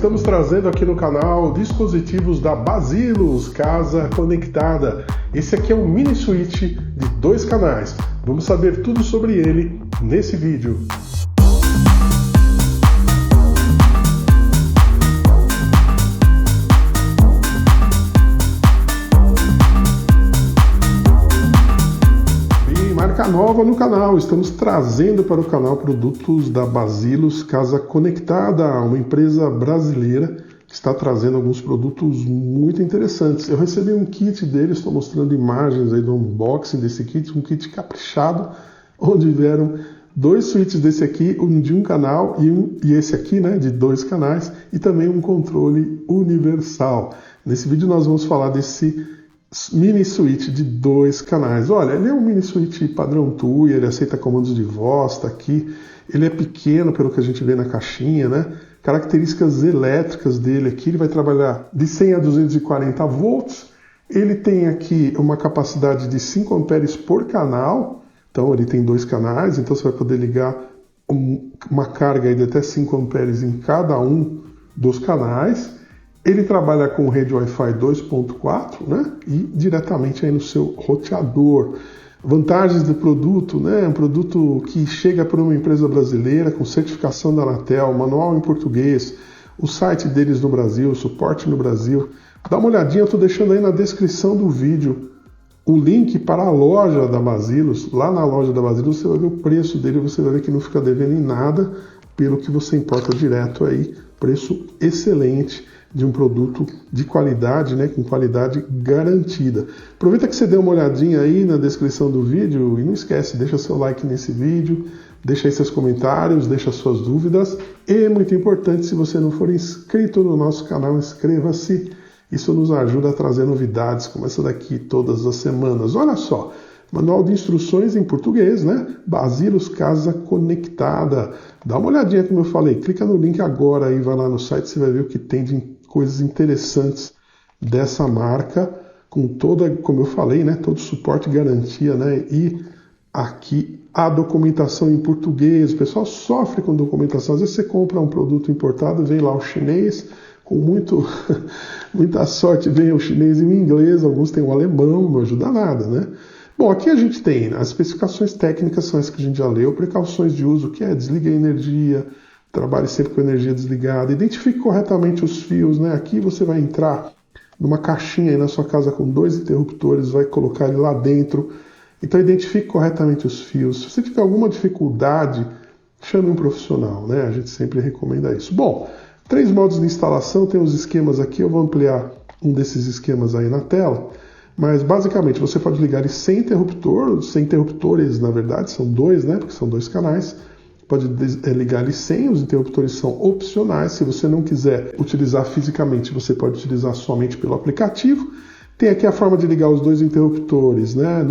estamos trazendo aqui no canal dispositivos da Basilos Casa Conectada. Esse aqui é um mini switch de 2 canais. Vamos saber tudo sobre ele nesse vídeo. Marca nova no canal, estamos trazendo para o canal produtos da Basilos Casa Conectada, uma empresa brasileira que está trazendo alguns produtos muito interessantes. Eu recebi um kit deles, estou mostrando imagens aí do unboxing desse kit, um kit caprichado, onde vieram 2 switches desse aqui, um de um canal e esse aqui, né, de 2 canais, e também um controle universal. Nesse vídeo nós vamos falar desse mini switch de 2 canais. Olha, ele é um mini switch padrão TUI, ele aceita comandos de voz, tá aqui. Ele é pequeno pelo que a gente vê na caixinha, né? Características elétricas dele aqui, ele vai trabalhar de 100 a 240 volts. Ele tem aqui uma capacidade de 5 amperes por canal. Então ele tem 2 canais, então você vai poder ligar uma carga aí de até 5 amperes em cada um dos canais. Ele trabalha com rede Wi-Fi 2.4, né? E diretamente aí no seu roteador. Vantagens do produto, né? Um produto que chega por uma empresa brasileira com certificação da Anatel, manual em português, o site deles no Brasil, suporte no Brasil. Dá uma olhadinha, eu estou deixando aí na descrição do vídeo o link para a loja da Basilos. Lá na loja da Basilos você vai ver o preço dele, você vai ver que não fica devendo em nada, pelo que você importa direto aí, preço excelente de um produto de qualidade, né, com qualidade garantida. Aproveita que você dê uma olhadinha aí na descrição do vídeo e não esquece, deixa seu like nesse vídeo, deixa aí seus comentários, deixa suas dúvidas e, muito importante, se você não for inscrito no nosso canal, inscreva-se. Isso nos ajuda a trazer novidades como essa daqui todas as semanas. Olha só, manual de instruções em português, né? Basilos Casa Conectada. Dá uma olhadinha como eu falei, clica no link agora e vai lá no site, você vai ver o que tem de coisas interessantes dessa marca, com toda, como eu falei, né, todo suporte e garantia, né, e aqui a documentação em português. O pessoal sofre com documentação, às vezes você compra um produto importado, vem lá o chinês, com muita sorte vem o chinês e o inglês, alguns têm o alemão, não ajuda nada, né. Bom, aqui a gente tem as especificações técnicas, são essas que a gente já leu, precauções de uso, que é desliga a energia, trabalhe sempre com energia desligada, identifique corretamente os fios, né? Aqui você vai entrar numa caixinha aí na sua casa com 2 interruptores, vai colocar ele lá dentro, então identifique corretamente os fios. Se você tiver alguma dificuldade, chame um profissional, né? A gente sempre recomenda isso. Bom, 3 modos de instalação, tem os esquemas aqui, eu vou ampliar um desses esquemas aí na tela. Mas basicamente você pode ligar ele sem interruptor, sem interruptores na verdade, são 2, né? Porque são 2 canais. Pode ligar ele sem, os interruptores são opcionais. Se você não quiser utilizar fisicamente, você pode utilizar somente pelo aplicativo. Tem aqui a forma de ligar os 2 interruptores, né?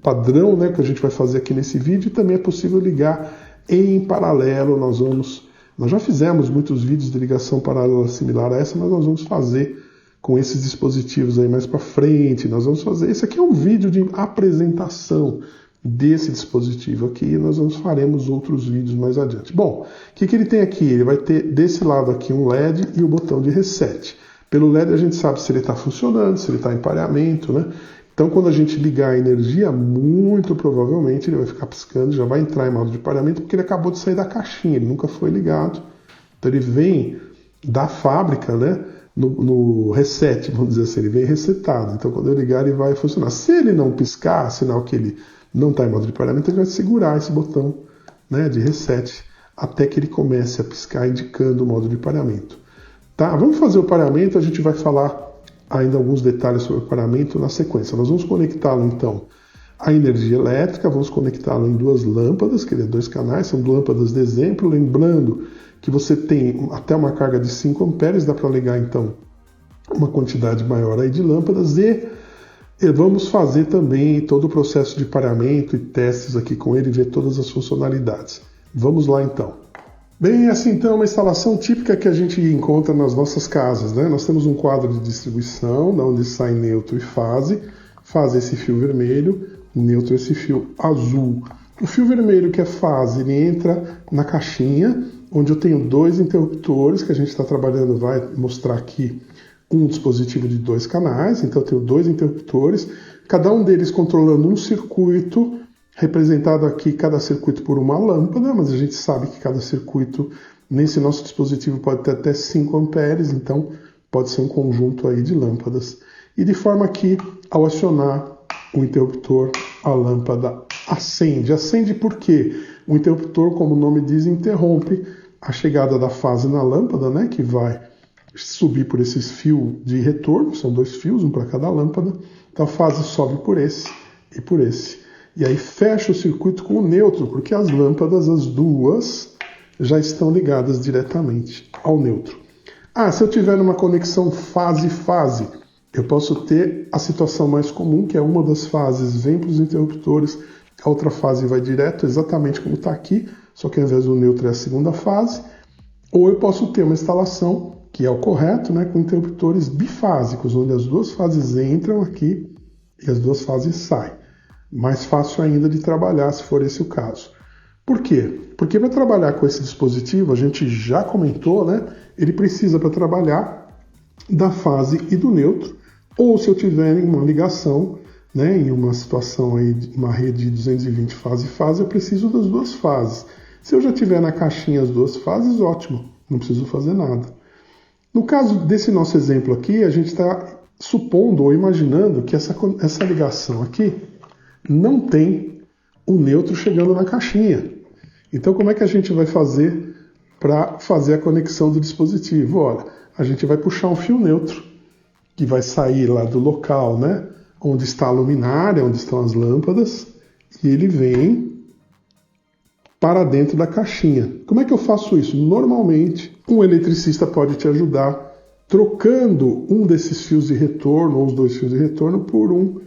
Padrão, né? Que a gente vai fazer aqui nesse vídeo. E também é possível ligar em paralelo. Nós já fizemos muitos vídeos de ligação paralela similar a essa, mas nós vamos fazer com esses dispositivos aí mais para frente. Nós vamos fazer. Esse aqui é um vídeo de apresentação desse dispositivo aqui, e nós faremos outros vídeos mais adiante. Bom, o que ele tem aqui? Ele vai ter desse lado aqui um LED e o botão de reset. Pelo LED a gente sabe se ele está funcionando, se ele está em pareamento, né? Então quando a gente ligar a energia, muito provavelmente ele vai ficar piscando, já vai entrar em modo de pareamento, porque ele acabou de sair da caixinha, ele nunca foi ligado. Então ele vem da fábrica, né? No reset, vamos dizer assim, ele vem resetado. Então quando eu ligar ele vai funcionar. Se ele não piscar, sinal que ele não está em modo de pareamento, ele vai segurar esse botão, né, de reset até que ele comece a piscar indicando o modo de pareamento. Tá? Vamos fazer o pareamento, a gente vai falar ainda alguns detalhes sobre o pareamento na sequência. Nós vamos conectá-lo então à energia elétrica, vamos conectá-lo em 2 lâmpadas, que é 2 canais, são lâmpadas de exemplo, lembrando que você tem até uma carga de 5 amperes, dá para ligar então uma quantidade maior aí de lâmpadas e vamos fazer também todo o processo de pareamento e testes aqui com ele e ver todas as funcionalidades. Vamos lá então. Bem, essa então é uma instalação típica que a gente encontra nas nossas casas, né? Nós temos um quadro de distribuição, da onde sai neutro e fase esse fio vermelho, neutro esse fio azul. O fio vermelho, que é fase, ele entra na caixinha, onde eu tenho dois interruptores, que a gente está trabalhando, vai mostrar aqui um dispositivo de 2 canais, então eu tenho 2 interruptores, cada um deles controlando um circuito, representado aqui cada circuito por uma lâmpada, mas a gente sabe que cada circuito nesse nosso dispositivo pode ter até 5 amperes, então pode ser um conjunto aí de lâmpadas. E de forma que, ao acionar o interruptor, a lâmpada acende. Acende por quê? O interruptor, como o nome diz, interrompe a chegada da fase na lâmpada, né, que vai subir por esses fios de retorno, são 2 fios, um para cada lâmpada. Então a fase sobe por esse e por esse. E aí fecha o circuito com o neutro, porque as lâmpadas, as duas, já estão ligadas diretamente ao neutro. Se eu tiver uma conexão fase-fase, eu posso ter a situação mais comum, que é uma das fases vem para os interruptores, a outra fase vai direto, exatamente como está aqui, só que ao invés do neutro é a segunda fase. Ou eu posso ter uma instalação, que é o correto, né, com interruptores bifásicos, onde as duas fases entram aqui e as duas fases saem. Mais fácil ainda de trabalhar, se for esse o caso. Por quê? Porque para trabalhar com esse dispositivo, a gente já comentou, né, ele precisa para trabalhar da fase e do neutro, ou se eu tiver uma ligação, né, em uma situação aí, uma rede de 220 fase-fase, eu preciso das duas fases. Se eu já tiver na caixinha as duas fases, ótimo, não preciso fazer nada. No caso desse nosso exemplo aqui, a gente está supondo ou imaginando que essa ligação aqui não tem o neutro chegando na caixinha. Então, como é que a gente vai fazer para fazer a conexão do dispositivo? Olha, a gente vai puxar um fio neutro, que vai sair lá do local, né, onde está a luminária, onde estão as lâmpadas, e ele vem para dentro da caixinha. Como é que eu faço isso? Normalmente, um eletricista pode te ajudar trocando um desses fios de retorno, ou os 2 fios de retorno, por um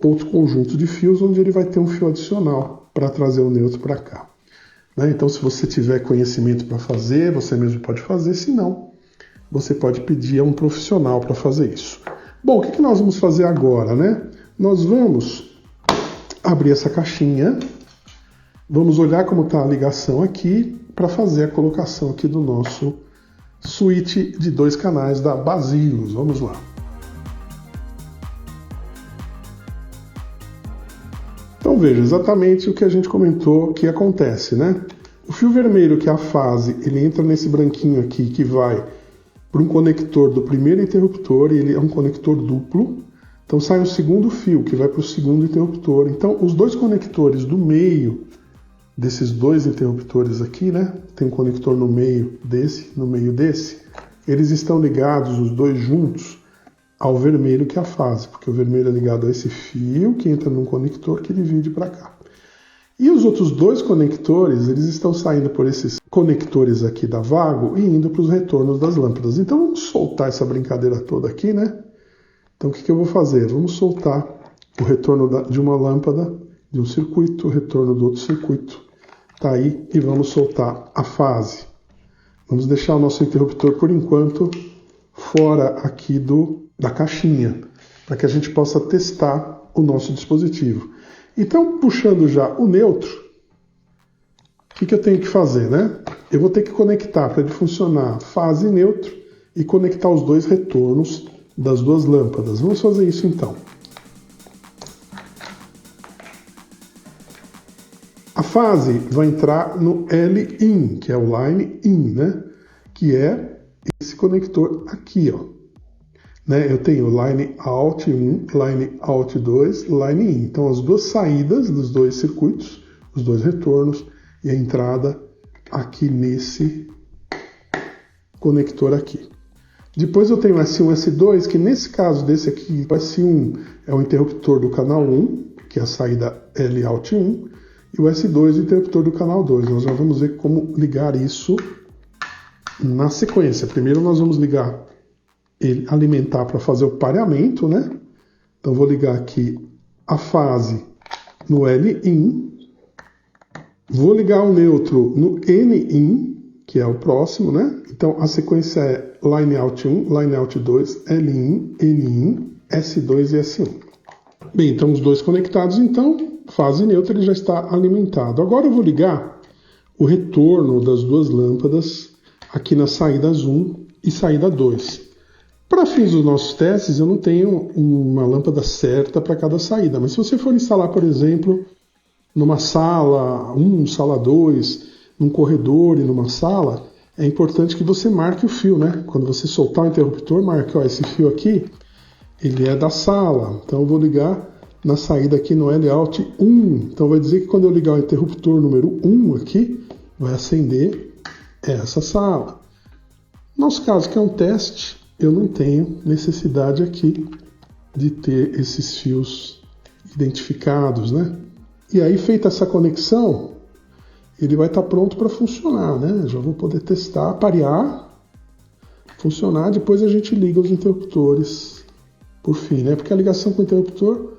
outro conjunto de fios, onde ele vai ter um fio adicional para trazer o neutro para cá. Então, se você tiver conhecimento para fazer, você mesmo pode fazer, se não, você pode pedir a um profissional para fazer isso. Bom, o que nós vamos fazer agora, né? Nós vamos abrir essa caixinha, vamos olhar como está a ligação aqui, para fazer a colocação aqui do nosso switch de 2 canais da Basilos. Vamos lá. Então veja, exatamente o que a gente comentou que acontece, né? O fio vermelho, que é a fase, ele entra nesse branquinho aqui que vai para um conector do primeiro interruptor, e ele é um conector duplo. Então sai um segundo fio que vai para o segundo interruptor. Então os 2 conectores do meio desses 2 interruptores aqui, né? Tem um conector no meio desse, eles estão ligados, os 2 juntos, ao vermelho, que é a fase, porque o vermelho é ligado a esse fio que entra num conector que divide para cá. E os outros 2 conectores, eles estão saindo por esses conectores aqui da Vago e indo para os retornos das lâmpadas. Então vamos soltar essa brincadeira toda aqui, né? Então o que eu vou fazer? Vamos soltar o retorno de uma lâmpada de um circuito, o retorno do outro circuito. Tá aí, e vamos soltar a fase. Vamos deixar o nosso interruptor, por enquanto, fora aqui da caixinha, para que a gente possa testar o nosso dispositivo. Então, puxando já o neutro, o que eu tenho que fazer, né? Eu vou ter que conectar, para ele funcionar, fase e neutro, e conectar os 2 retornos das 2 lâmpadas. Vamos fazer isso então. A fase vai entrar no L-in, que é o line in, né? Que é esse conector aqui, ó. Né? Eu tenho line out 1, line out 2, line in. Então as 2 saídas dos 2 circuitos, os 2 retornos, e a entrada aqui nesse conector aqui. Depois eu tenho S1 e S2, que nesse caso desse aqui, o S1 é o interruptor do canal 1, que é a saída L-out 1, e o S2 é o interruptor do canal 2. Nós já vamos ver como ligar isso na sequência. Primeiro nós vamos ligar ele, alimentar para fazer o pareamento, né? Então vou ligar aqui a fase no L-in, vou ligar o neutro no N-in, que é o próximo, né? Então a sequência é line out 1, line out 2, L-in, N-in, S2 e S1. Bem, então os 2 conectados, então fase neutra, ele já está alimentado. Agora eu vou ligar o retorno das duas lâmpadas aqui nas saídas 1 e saída 2. Para fins dos nossos testes, eu não tenho uma lâmpada certa para cada saída, mas se você for instalar, por exemplo, numa sala 1, sala 2, num corredor e numa sala, é importante que você marque o fio, né? Quando você soltar o interruptor, marque, ó, esse fio aqui, ele é da sala, então eu vou ligar na saída aqui no L-Out 1. Então vai dizer que quando eu ligar o interruptor número 1 aqui, vai acender essa sala. No nosso caso, que é um teste, eu não tenho necessidade aqui de ter esses fios identificados, né? E aí, feita essa conexão, ele vai estar pronto para funcionar, né? Já vou poder testar, parear, funcionar, depois a gente liga os interruptores por fim, né? Porque a ligação com o interruptor,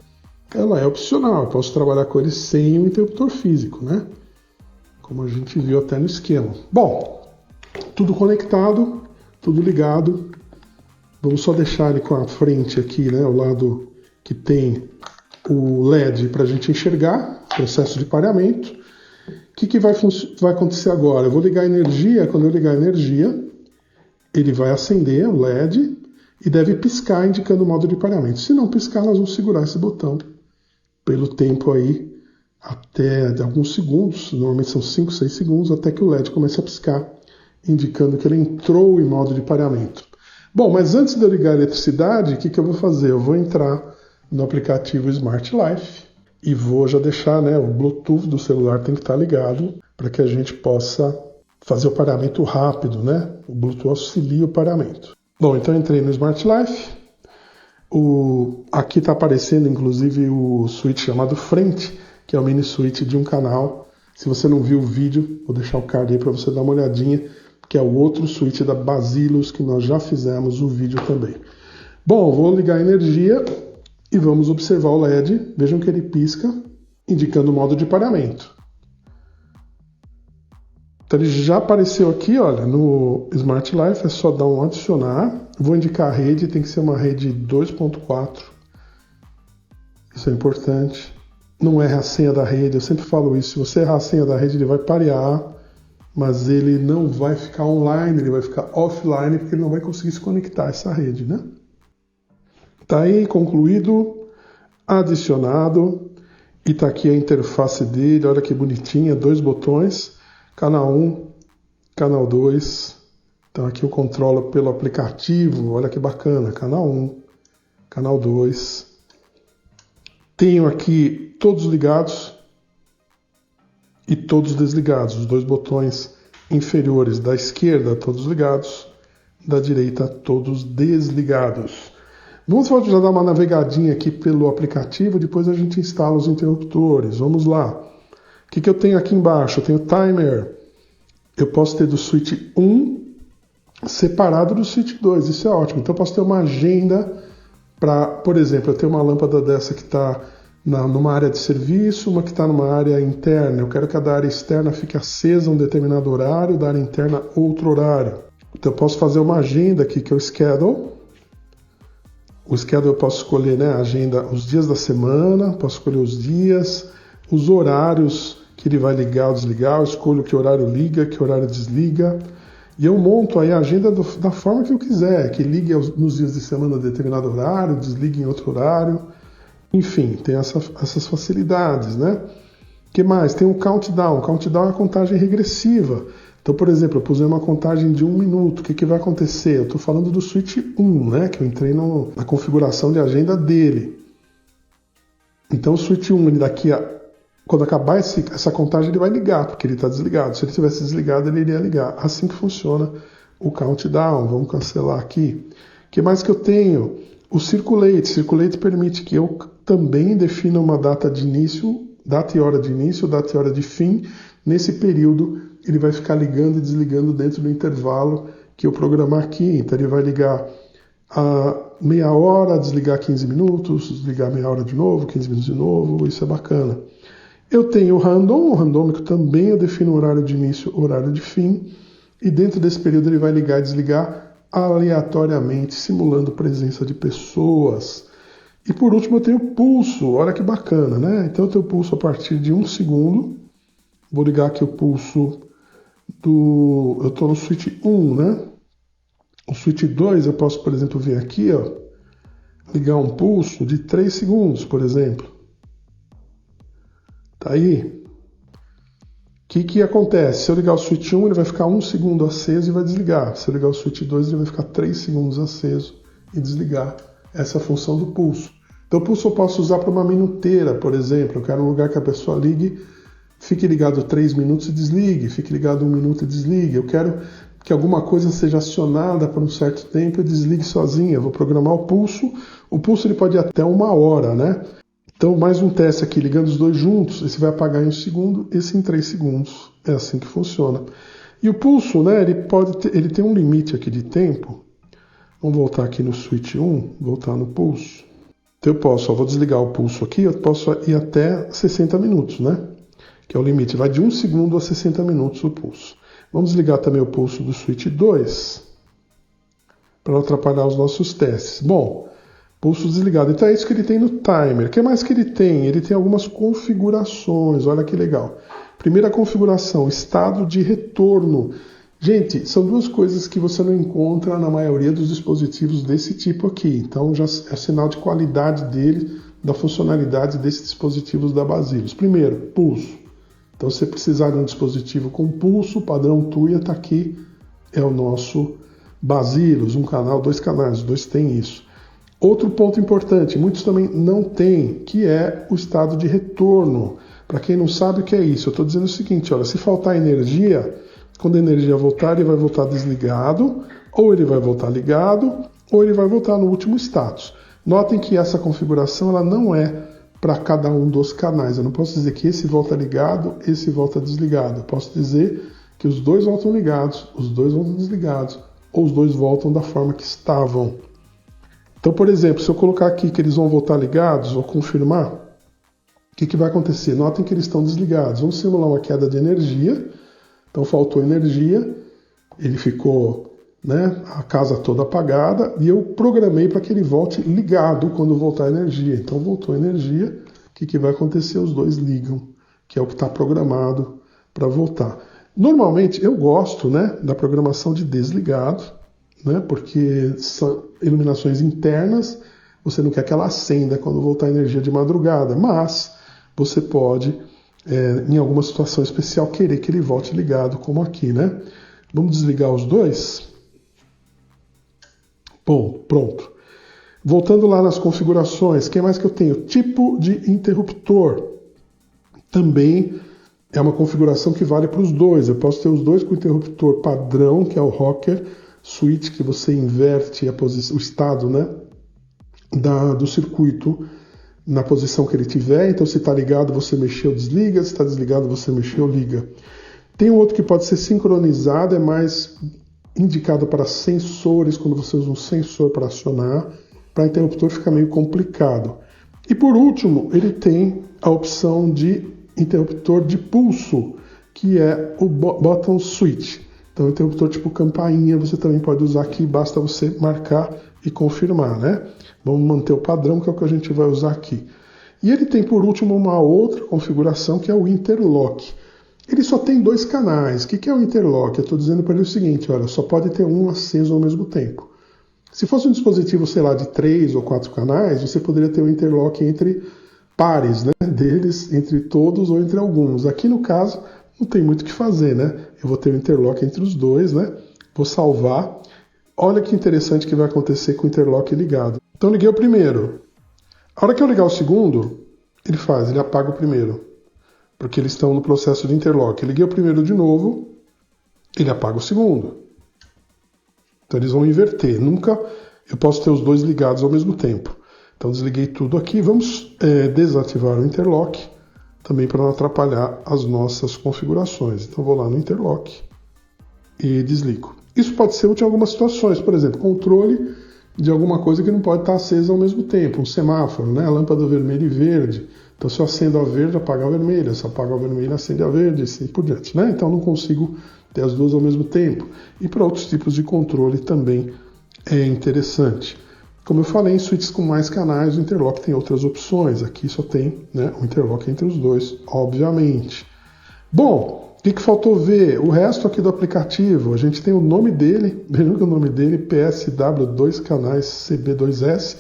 ela é opcional, eu posso trabalhar com ele sem o interruptor físico, né? Como a gente viu até no esquema. Bom, tudo conectado, tudo ligado. Vamos só deixar ele com a frente aqui, né? O lado que tem o LED para a gente enxergar, processo de pareamento. O que vai acontecer agora? Eu vou ligar a energia, quando eu ligar a energia, ele vai acender o LED e deve piscar indicando o modo de pareamento. Se não piscar, nós vamos segurar esse botão pelo tempo aí, até de alguns segundos, normalmente são 5, 6 segundos, até que o LED comece a piscar, indicando que ele entrou em modo de pareamento. Bom, mas antes de eu ligar a eletricidade, o que eu vou fazer? Eu vou entrar no aplicativo Smart Life e vou já deixar, né, o Bluetooth do celular tem que estar ligado para que a gente possa fazer o pareamento rápido, né? O Bluetooth auxilia o pareamento. Bom, então eu entrei no Smart Life. Aqui está aparecendo, inclusive, o switch chamado Frente, que é o mini switch de um canal. Se você não viu o vídeo, vou deixar o card aí para você dar uma olhadinha, que é o outro switch da Basilus, que nós já fizemos o vídeo também. Bom, vou ligar a energia e vamos observar o LED. Vejam que ele pisca, indicando o modo de pareamento. Então ele já apareceu aqui, olha, no Smart Life, é só dar um adicionar. Vou indicar a rede, tem que ser uma rede 2.4. Isso é importante. Não erre a senha da rede, eu sempre falo isso. Se você errar a senha da rede, ele vai parear, mas ele não vai ficar online, ele vai ficar offline, porque ele não vai conseguir se conectar a essa rede, né? Tá aí, concluído, adicionado, e tá aqui a interface dele, olha que bonitinha, 2 botões, canal 1, canal 2, então aqui eu controlo pelo aplicativo, olha que bacana, canal 1, canal 2, tenho aqui todos ligados e todos desligados, os 2 botões inferiores da esquerda todos ligados, da direita todos desligados. Vamos já dar uma navegadinha aqui pelo aplicativo, depois a gente instala os interruptores. Vamos lá. O que eu tenho aqui embaixo? Eu tenho timer. Eu posso ter do switch 1 separado do switch 2. Isso é ótimo. Então eu posso ter uma agenda para, por exemplo, eu tenho uma lâmpada dessa que está numa área de serviço, uma que está numa área interna. Eu quero que a da área externa fique acesa um determinado horário, da área interna outro horário. Então eu posso fazer uma agenda aqui que é o schedule. O schedule eu posso escolher, né, a agenda, os dias da semana, posso escolher os dias, os horários que ele vai ligar ou desligar, eu escolho que horário liga, que horário desliga, e eu monto aí a agenda da forma que eu quiser, que ligue nos dias de semana a determinado horário, desligue em outro horário, enfim, tem essas facilidades, né? O que mais? Tem um countdown. Countdown é a contagem regressiva. Então, por exemplo, eu pus uma contagem de 1 minuto. O que vai acontecer? Eu estou falando do switch 1, né? Que eu entrei na configuração de agenda dele. Então, o switch 1, ele quando acabar essa contagem, ele vai ligar, porque ele está desligado. Se ele tivesse desligado, ele iria ligar. Assim que funciona o countdown. Vamos cancelar aqui. O que mais que eu tenho? O Circulate. Circulate permite que eu também defina uma data de início, data e hora de início, data e hora de fim. Nesse período, ele vai ficar ligando e desligando dentro do intervalo que eu programar aqui. Então, ele vai ligar a meia hora, desligar 15 minutos, desligar meia hora de novo, 15 minutos de novo. Isso é bacana. Eu tenho o randômico também, eu defino o horário de início, horário de fim. E dentro desse período, ele vai ligar e desligar aleatoriamente, simulando presença de pessoas. E por último eu tenho o pulso, olha que bacana, né? Então eu tenho o pulso a partir de 1 segundo. Vou ligar aqui o pulso do... Eu estou no switch 1, né? O switch 2 eu posso, por exemplo, vir aqui, ó, ligar um pulso de 3 segundos, por exemplo. Tá aí. O que acontece? Se eu ligar o switch 1, ele vai ficar 1 segundo aceso e vai desligar. Se eu ligar o switch 2, ele vai ficar 3 segundos aceso e desligar. Essa é a função do pulso. Então o pulso eu posso usar para uma minuteira, por exemplo. Eu quero um lugar que a pessoa ligue, fique ligado 3 minutos e desligue, fique ligado 1 minuto e desligue. Eu quero que alguma coisa seja acionada por um certo tempo e desligue sozinha. Eu vou programar o pulso. O pulso ele pode ir até 1 hora, né? Então, mais um teste aqui, ligando os dois juntos, esse vai apagar em 1 segundo, esse em 3 segundos. É assim que funciona. E o pulso, né, ele tem um limite aqui de tempo. Vamos voltar aqui no switch 1, voltar no pulso. Então eu posso, vou desligar o pulso aqui, eu posso ir até 60 minutos, né? Que é o limite, vai de 1 segundo a 60 minutos o pulso. Vamos desligar também o pulso do switch 2, para não atrapalhar os nossos testes. Bom, pulso desligado. Então é isso que ele tem no timer. O que mais que ele tem? Ele tem algumas configurações, olha que legal. Primeira configuração, estado de retorno. Gente, são duas coisas que você não encontra na maioria dos dispositivos desse tipo aqui. Então já é sinal de qualidade dele, da funcionalidade desses dispositivos da Basilos. Primeiro, pulso. Então se você precisar de um dispositivo com pulso, padrão Tuya está aqui, é o nosso Basilos, um canal, 2 canais, os dois têm isso. Outro ponto importante, muitos também não têm, que é o estado de retorno. Para quem não sabe o que é isso, eu estou dizendo o seguinte, olha, se faltar energia, quando a energia voltar, ele vai voltar desligado, ou ele vai voltar ligado, ou ele vai voltar no último status. Notem que essa configuração ela não é para cada um dos canais. Eu não posso dizer que esse volta ligado, esse volta desligado. Eu posso dizer que os dois voltam ligados, os dois voltam desligados, ou os dois voltam da forma que estavam. Então, por exemplo, se eu colocar aqui que eles vão voltar ligados, ou confirmar, o que vai acontecer? Notem que eles estão desligados. Vamos simular uma queda de energia. Então, faltou energia, ele ficou, né, a casa toda apagada, e eu programei para que ele volte ligado quando voltar a energia. Então, voltou a energia, o que vai acontecer? Os dois ligam, que é o que está programado para voltar. Normalmente, eu gosto, né, da programação de desligado, né, porque são iluminações internas, você não quer que ela acenda quando voltar a energia de madrugada, mas você pode, em alguma situação especial, querer que ele volte ligado, como aqui, né? Vamos desligar os dois? Bom, pronto. Voltando lá nas configurações, o que mais que eu tenho? Tipo de interruptor. Também é uma configuração que vale para os dois. Eu posso ter os dois com interruptor padrão, que é o rocker switch, que você inverte a posição, o estado, né, do circuito na posição que ele tiver. Então, se está ligado, você mexeu, desliga. Se está desligado, você mexeu, liga. Tem um outro que pode ser sincronizado, é mais indicado para sensores, quando você usa um sensor para acionar. Para interruptor fica meio complicado. E por último, ele tem a opção de interruptor de pulso, que é o button switch. Então, interruptor tipo campainha, você também pode usar aqui, basta você marcar e confirmar, né? Vamos manter o padrão, que é o que a gente vai usar aqui. E ele tem, por último, uma outra configuração, que é o interlock. Ele só tem 2 canais. O que é o interlock? Eu estou dizendo para ele o seguinte, olha, só pode ter um aceso ao mesmo tempo. Se fosse um dispositivo, sei lá, de 3 ou 4 canais, você poderia ter um interlock entre pares, né, deles, entre todos ou entre alguns. Aqui, no caso, não tem muito o que fazer, né? Eu vou ter um interlock entre os dois, né? Vou salvar. Olha que interessante que vai acontecer com o interlock ligado. Então, liguei o primeiro. A hora que eu ligar o segundo, ele apaga o primeiro, porque eles estão no processo de interlock. Eu liguei o primeiro de novo, ele apaga o segundo. Então, eles vão inverter. Nunca eu posso ter os dois ligados ao mesmo tempo. Então, desliguei tudo aqui. Vamos desativar o interlock, também para não atrapalhar as nossas configurações. Então, vou lá no interlock e desligo. Isso pode ser útil em algumas situações, por exemplo, controle de alguma coisa que não pode estar acesa ao mesmo tempo, um semáforo, né? A lâmpada vermelha e verde. Então, se eu acendo a verde, apaga a vermelha. Se eu apago a vermelha, acende a verde, assim por diante, né? Então, não consigo ter as duas ao mesmo tempo. E para outros tipos de controle também é interessante. Como eu falei, em switches com mais canais, o interlock tem outras opções. Aqui só tem, né, o interlock entre os dois, obviamente. Bom, o que faltou ver? O resto aqui do aplicativo, a gente tem o nome dele, vejam que o nome dele, PSW 2 canais CB2S.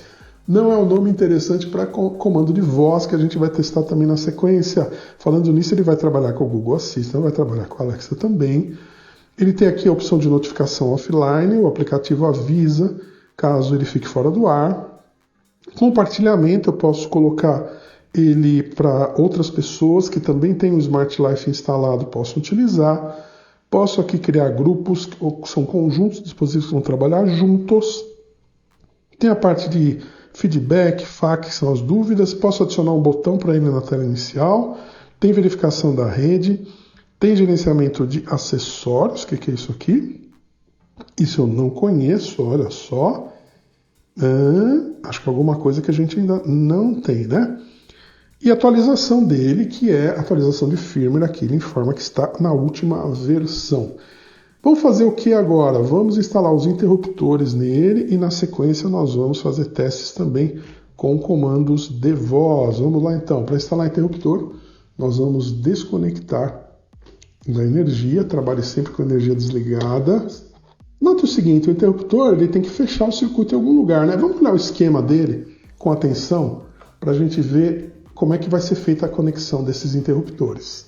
Não é um nome interessante para comando de voz, que a gente vai testar também na sequência. Falando nisso, ele vai trabalhar com o Google Assistant, vai trabalhar com a Alexa também. Ele tem aqui a opção de notificação offline, o aplicativo avisa caso ele fique fora do ar. Compartilhamento, eu posso colocar ele para outras pessoas que também têm o Smart Life instalado, possam utilizar. Posso aqui criar grupos, ou são conjuntos de dispositivos que vão trabalhar juntos. Tem a parte de feedback, FAQ, que são as dúvidas. Posso adicionar um botão para ele na tela inicial. Tem verificação da rede. Tem gerenciamento de acessórios. O que é isso aqui? Isso eu não conheço, olha só. Acho que é alguma coisa que a gente ainda não tem, né? E atualização dele, que é atualização de firmware, aqui ele informa que está na última versão. Vamos fazer o que agora? Vamos instalar os interruptores nele e na sequência nós vamos fazer testes também com comandos de voz. Vamos lá então, para instalar interruptor, nós vamos desconectar da energia, trabalhe sempre com a energia desligada. Note o seguinte, o interruptor ele tem que fechar o circuito em algum lugar, né? Vamos olhar o esquema dele com atenção para a gente ver como é que vai ser feita a conexão desses interruptores.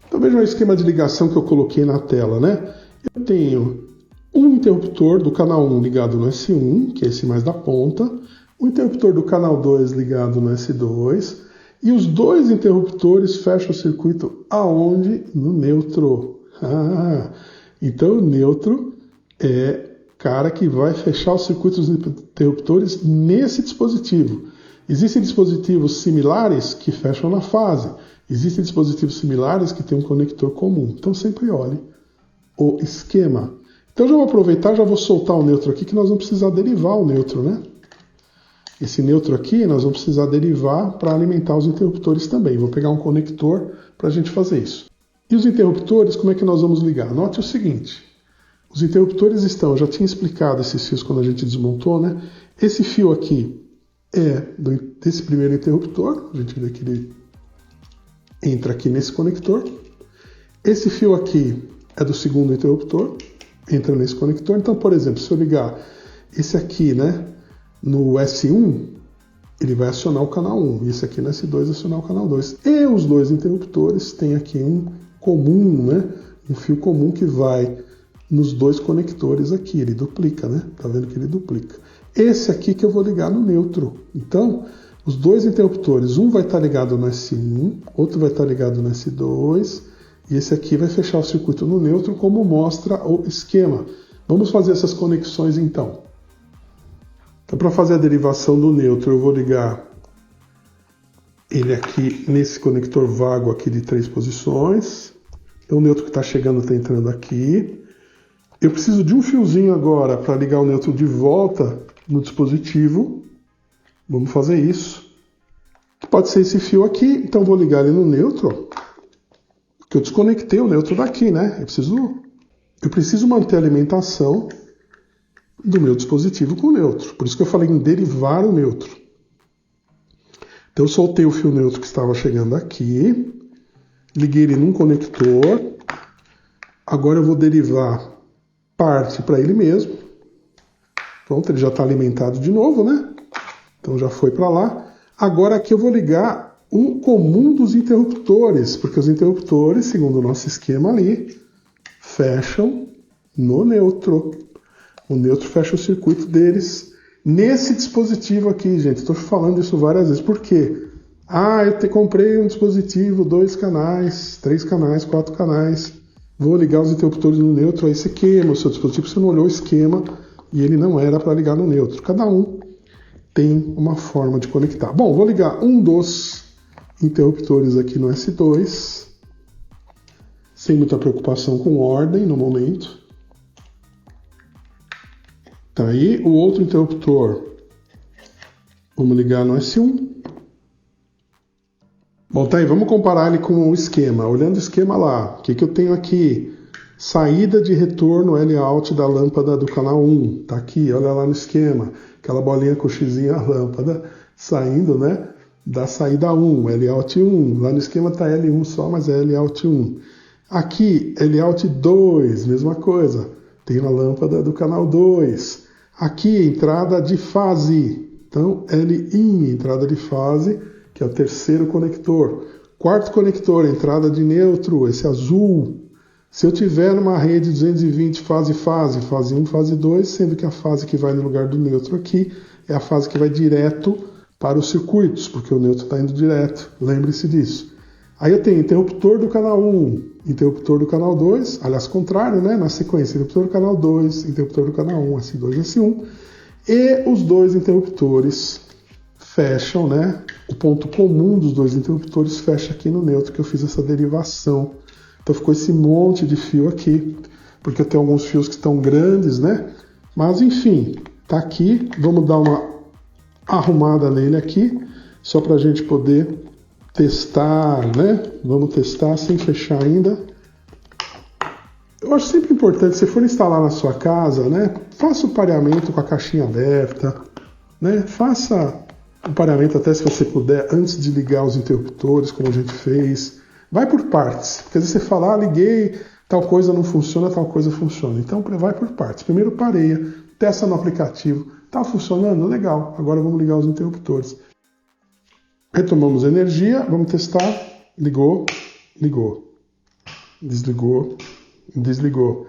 Então vejam o esquema de ligação que eu coloquei na tela, né? Eu tenho um interruptor do canal 1 ligado no S1, que é esse mais da ponta, o interruptor do canal 2 ligado no S2, e os dois interruptores fecham o circuito aonde? No neutro. Então o neutro é cara que vai fechar os circuitos dos interruptores nesse dispositivo. Existem dispositivos similares que fecham na fase. Existem dispositivos similares que têm um conector comum. Então sempre olhe o esquema. Então já vou aproveitar, já vou soltar o neutro aqui, que nós vamos precisar derivar o neutro, né? Esse neutro aqui nós vamos precisar derivar para alimentar os interruptores também. Vou pegar um conector para a gente fazer isso. E os interruptores, como é que nós vamos ligar? Note o seguinte, os interruptores estão, já tinha explicado esses fios quando a gente desmontou, né? Esse fio aqui é desse primeiro interruptor, a gente vê que ele entra aqui nesse conector. Esse fio aqui é do segundo interruptor, entra nesse conector. Então, por exemplo, se eu ligar esse aqui, né, no S1, ele vai acionar o canal 1, e esse aqui no S2 acionar o canal 2. E os dois interruptores têm aqui um comum, né, um fio comum que vai nos dois conectores aqui, ele duplica, né? Tá vendo que ele duplica. Esse aqui que eu vou ligar no neutro. Então, os dois interruptores, um vai estar ligado no S1, outro vai estar ligado no S2, e esse aqui vai fechar o circuito no neutro, como mostra o esquema. Vamos fazer essas conexões então. Então, para fazer a derivação do neutro, eu vou ligar ele aqui nesse conector vago aqui de 3 posições. Então, o neutro que está chegando está entrando aqui. Eu preciso de um fiozinho agora para ligar o neutro de volta no dispositivo. Vamos fazer isso. Pode ser esse fio aqui, então vou ligar ele no neutro, porque eu desconectei o neutro daqui, né? Eu preciso manter a alimentação do meu dispositivo com o neutro. Por isso que eu falei em derivar o neutro. Então eu soltei o fio neutro que estava chegando aqui, liguei ele num conector. Agora eu vou derivar parte para ele mesmo. Pronto, ele já está alimentado de novo, né? Então já foi para lá. Agora aqui eu vou ligar um comum dos interruptores, porque os interruptores, segundo o nosso esquema ali, fecham no neutro. O neutro fecha o circuito deles nesse dispositivo aqui, gente. Estou falando isso várias vezes. Por quê? Eu comprei um dispositivo, 2 canais, 3 canais, 4 canais. Vou ligar os interruptores no neutro, aí você queima o seu dispositivo, você não olhou o esquema e ele não era para ligar no neutro. Cada um tem uma forma de conectar. Bom, vou ligar um dos interruptores aqui no S2, sem muita preocupação com ordem no momento. Tá aí, o outro interruptor, vamos ligar no S1. Bom, tá aí, vamos comparar ele com o esquema. Olhando o esquema lá, o que eu tenho aqui? Saída de retorno L-out da lâmpada do canal 1. Tá aqui, olha lá no esquema. aquela bolinha com o xizinho, a lâmpada, saindo, né, da saída 1, L-out 1. Lá no esquema está L1 só, mas é L-out 1. Aqui, L-out 2, mesma coisa. Tem a lâmpada do canal 2. Aqui, entrada de fase. Então, L-in, entrada de fase, que é o terceiro conector. Quarto conector, entrada de neutro, esse azul. Se eu tiver numa rede 220 fase 1, fase 2, sendo que a fase que vai no lugar do neutro aqui é a fase que vai direto para os circuitos, porque o neutro está indo direto, lembre-se disso. Aí eu tenho interruptor do canal 1, interruptor do canal 2, aliás, contrário, né? Na sequência, interruptor do canal 2, interruptor do canal 1, S2, S1, e os dois interruptores fecham, né? O ponto comum dos dois interruptores fecha aqui no neutro, que eu fiz essa derivação. Então ficou esse monte de fio aqui, porque eu tenho alguns fios que estão grandes, né? Mas enfim, tá aqui. Vamos dar uma arrumada nele aqui, só para a gente poder testar, né? Vamos testar sem fechar ainda. Eu acho sempre importante, se for instalar na sua casa, né? Faça o pareamento com a caixinha aberta, né? Faça o pareamento até se você puder, antes de ligar os interruptores, como a gente fez. Vai por partes, porque às vezes você fala, liguei, tal coisa não funciona, tal coisa funciona. Então vai por partes. Primeiro pareia, testa no aplicativo. Tá funcionando? Legal. Agora vamos ligar os interruptores. Retomamos a energia, vamos testar. Ligou, ligou. Desligou, desligou.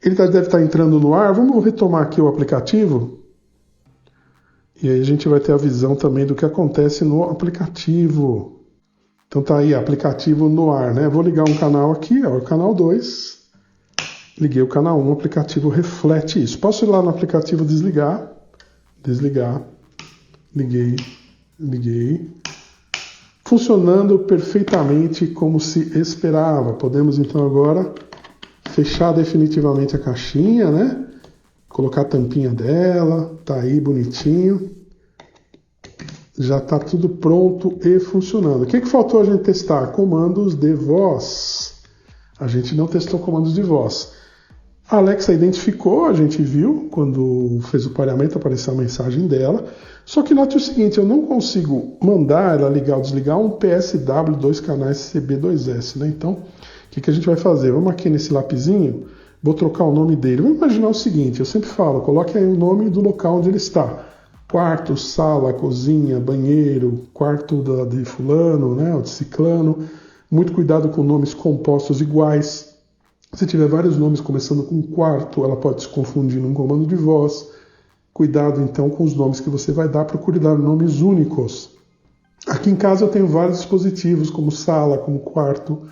Ele deve estar entrando no ar. Vamos retomar aqui o aplicativo. E aí a gente vai ter a visão também do que acontece no aplicativo. Então tá aí, aplicativo no ar, né? Vou ligar um canal aqui, ó, o canal 2. Liguei o canal 1, o aplicativo reflete isso. Posso ir lá no aplicativo desligar. Desligar. Liguei. Liguei. Funcionando perfeitamente como se esperava. Podemos então agora fechar definitivamente a caixinha, né? Colocar a tampinha dela. Tá aí bonitinho. Já está tudo pronto e funcionando. O que faltou a gente testar? Comandos de voz. A gente não testou comandos de voz. A Alexa identificou, a gente viu, quando fez o pareamento, apareceu a mensagem dela. Só que note o seguinte, eu não consigo mandar ela ligar ou desligar um PSW 2 canais CB2S, né? Então, o que a gente vai fazer? Vamos aqui nesse lapisinho, vou trocar o nome dele. Vamos imaginar o seguinte, eu sempre falo, coloque aí o nome do local onde ele está. Quarto, sala, cozinha, banheiro, quarto de fulano, né, ou de ciclano. Muito cuidado com nomes compostos iguais. Se tiver vários nomes começando com quarto, ela pode se confundir num comando de voz. Cuidado então com os nomes que você vai dar, procure dar nomes únicos. Aqui em casa eu tenho vários dispositivos, como sala, como quarto,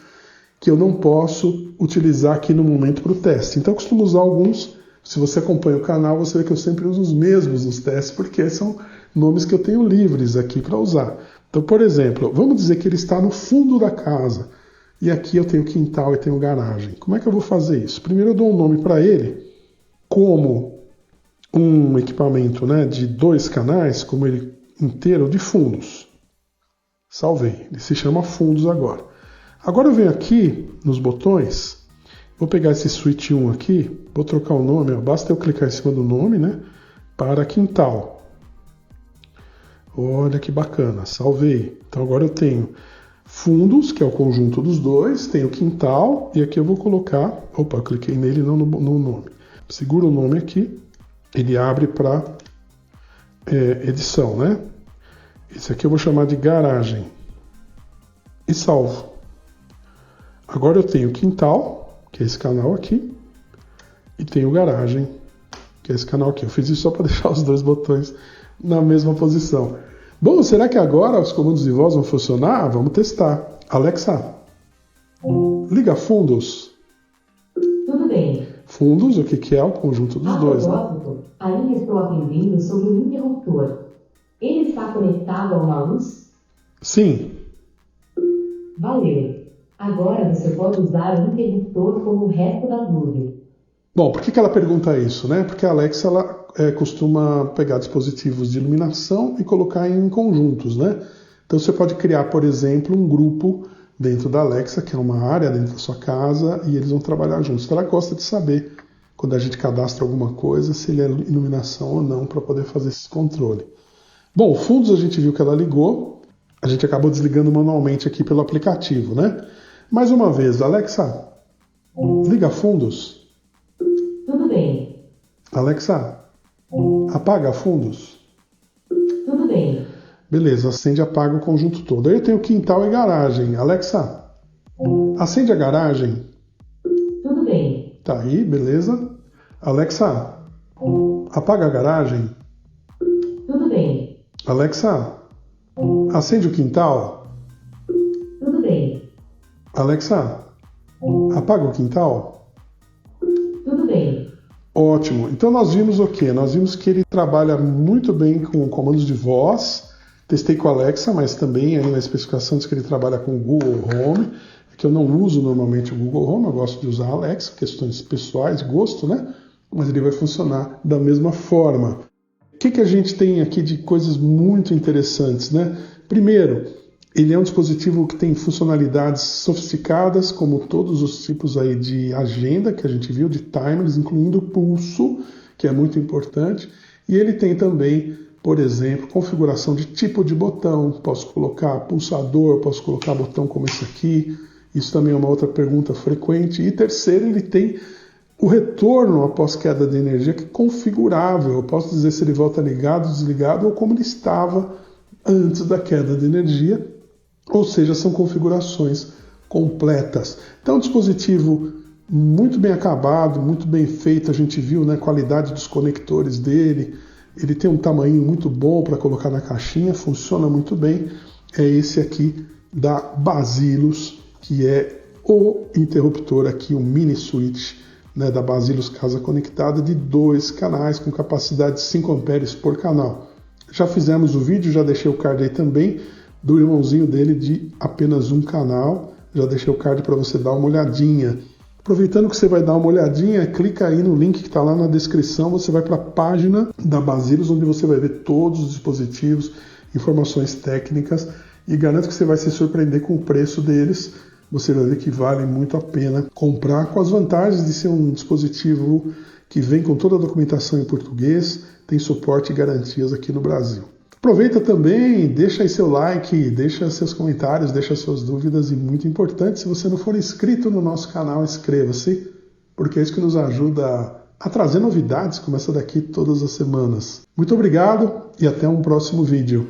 que eu não posso utilizar aqui no momento para o teste. Então eu costumo usar alguns. Se você acompanha o canal, você vê que eu sempre uso os mesmos nos testes, porque são nomes que eu tenho livres aqui para usar. Então, por exemplo, vamos dizer que ele está no fundo da casa, e aqui eu tenho quintal e tenho garagem. Como é que eu vou fazer isso? Primeiro eu dou um nome para ele, como um equipamento, né, de 2 canais, como ele inteiro, de fundos. Salvei, ele se chama fundos agora. Agora eu venho aqui nos botões. Vou pegar esse switch 1 aqui, vou trocar o nome, ó, basta eu clicar em cima do nome, né, para quintal. Olha que bacana, salvei. Então agora eu tenho fundos, que é o conjunto dos dois, tenho quintal, e aqui eu vou colocar, opa, eu cliquei nele não no nome. Segura o nome aqui, ele abre para edição, né. Esse aqui eu vou chamar de garagem. E salvo. Agora eu tenho quintal, que é esse canal aqui, e tenho garagem, que é esse canal aqui. Eu fiz isso só para deixar os dois botões na mesma posição. Bom, será que agora os comandos de voz vão funcionar? Vamos testar. Alexa, liga fundos. Tudo bem. Fundos, o que é o conjunto dos dois, né? Ainda estou aprendendo sobre o interruptor. Ele está conectado a uma luz? Sim. Valeu. Agora você pode usar o interruptor como o resto da luz. Bom, por que ela pergunta isso, né? Porque a Alexa costuma pegar dispositivos de iluminação e colocar em conjuntos, né? Então você pode criar, por exemplo, um grupo dentro da Alexa, que é uma área dentro da sua casa, e eles vão trabalhar juntos. Então ela gosta de saber quando a gente cadastra alguma coisa, se ele é iluminação ou não, para poder fazer esse controle. Bom, fundos a gente viu que ela ligou, a gente acabou desligando manualmente aqui pelo aplicativo, né? Mais uma vez, Alexa, liga fundos. Tudo bem. Alexa, apaga fundos. Tudo bem. Beleza, acende e apaga o conjunto todo. Aí eu tenho quintal e garagem. Alexa, acende a garagem. Tudo bem. Tá aí, beleza. Alexa, apaga a garagem. Tudo bem. Alexa, acende o quintal. Tudo bem. Alexa, apaga o quintal. Tudo bem. Ótimo. Então nós vimos o quê? Nós vimos que ele trabalha muito bem com comandos de voz. Testei com a Alexa, mas também aí na especificação diz que ele trabalha com o Google Home, que eu não uso normalmente o Google Home, eu gosto de usar a Alexa, questões pessoais, gosto, né? Mas ele vai funcionar da mesma forma. O que a gente tem aqui de coisas muito interessantes, né? Primeiro, ele é um dispositivo que tem funcionalidades sofisticadas, como todos os tipos aí de agenda que a gente viu, de timers, incluindo o pulso, que é muito importante. E ele tem também, por exemplo, configuração de tipo de botão. Posso colocar pulsador, posso colocar botão como esse aqui. Isso também é uma outra pergunta frequente. E terceiro, ele tem o retorno após queda de energia, que é configurável. Eu posso dizer se ele volta ligado, desligado ou como ele estava antes da queda de energia. Ou seja, são configurações completas. Então, um dispositivo muito bem acabado, muito bem feito. A gente viu, né, a qualidade dos conectores dele. Ele tem um tamanho muito bom para colocar na caixinha, funciona muito bem. É esse aqui da Basilus, que é o interruptor aqui, o mini switch, né, da Basilus Casa Conectada, de 2 canais com capacidade de 5 amperes por canal. Já fizemos o vídeo, já deixei o card aí também, do irmãozinho dele de apenas um canal. Já deixei o card para você dar uma olhadinha. Aproveitando que você vai dar uma olhadinha, clica aí no link que está lá na descrição, você vai para a página da Basilus, onde você vai ver todos os dispositivos, informações técnicas, e garanto que você vai se surpreender com o preço deles. Você vai ver que vale muito a pena comprar, com as vantagens de ser um dispositivo que vem com toda a documentação em português, tem suporte e garantias aqui no Brasil. Aproveita também, deixa aí seu like, deixa seus comentários, deixa suas dúvidas e, muito importante, se você não for inscrito no nosso canal, inscreva-se, porque é isso que nos ajuda a trazer novidades como essa daqui todas as semanas. Muito obrigado e até um próximo vídeo.